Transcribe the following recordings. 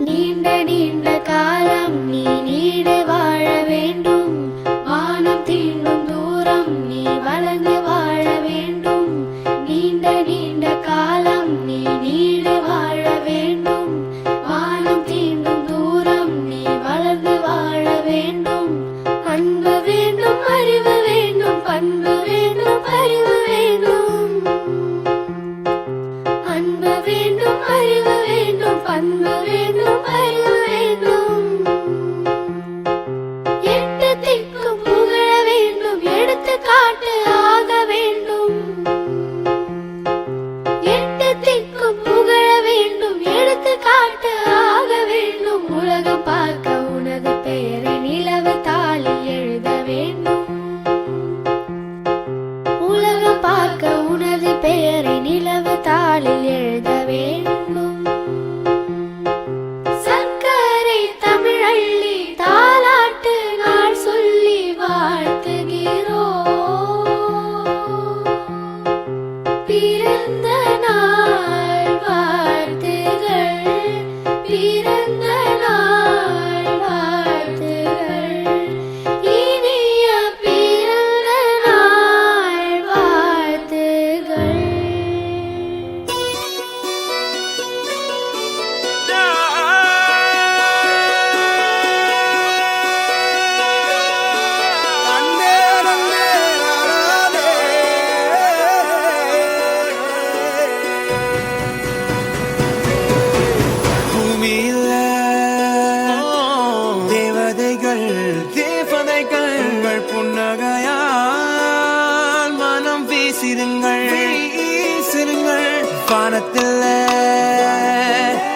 நீண்ட நீண்ட காலம் நீ நீடு வாழ வேண்டும். வானம் தீண்டும் தூரம் நீ வளர்ந்து வாழ வேண்டும். நீண்ட நீண்ட காலம் நீ நீடு வாழ வேண்டும். வானம் தீண்டும் தூரம் நீ வளர்ந்து வாழ வேண்டும். அன்பு வேண்டும், அறிவு வேண்டும், பண்பு வேண்டும், அறிவு வேண்டும். அன்பு வேண்டும், அறிவு வேண்டும், பண்பு வேண்டும், அறிவு வேண்டும். எட்டு திக்கும் புகழ வேண்டும், எடுத்துக்காட்டு ஆக வேண்டும். எட்டு திக்கும் புகழ வேண்டும், எடுத்துக்காட்டு ஆக வேண்டும். உலகம் பார்க்க உனது பெயரை நிலவு தாளில் எழுத வேண்டும். உலகம் பார்க்க உனது பெயரை நிலவு தாளில் எழுத வேண்டும். சர்க்கரை தமிழள்ளி தாலாட்டு நாள் சொல்லி வாழ்த்துகிறோம். பிறந்த நாள் வாழ்த்துகள், பிறந்த நாள் வாழ்த்துகள், இனிய பிறந்த நாள் வாழ்த்துகள். தேவதைகள் புன்னகையால் மனம் வீசிருங்கள், வானத்தில்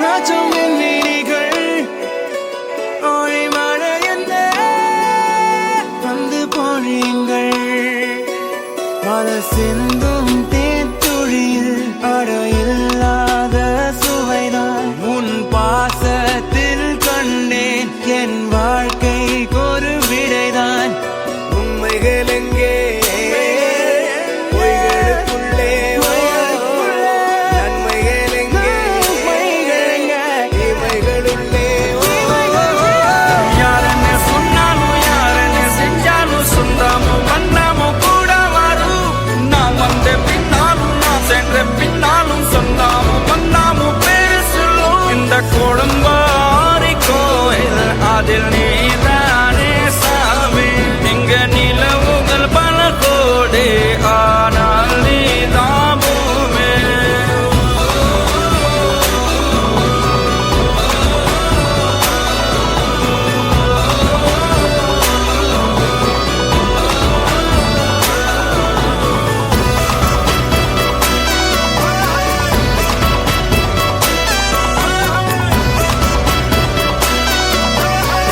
ராஜம் எண்ணிகள் ஒளி மழை என்ன வந்து பொழியுங்கள். மலர் சிந்தும் தேத்துழியில் அடையில்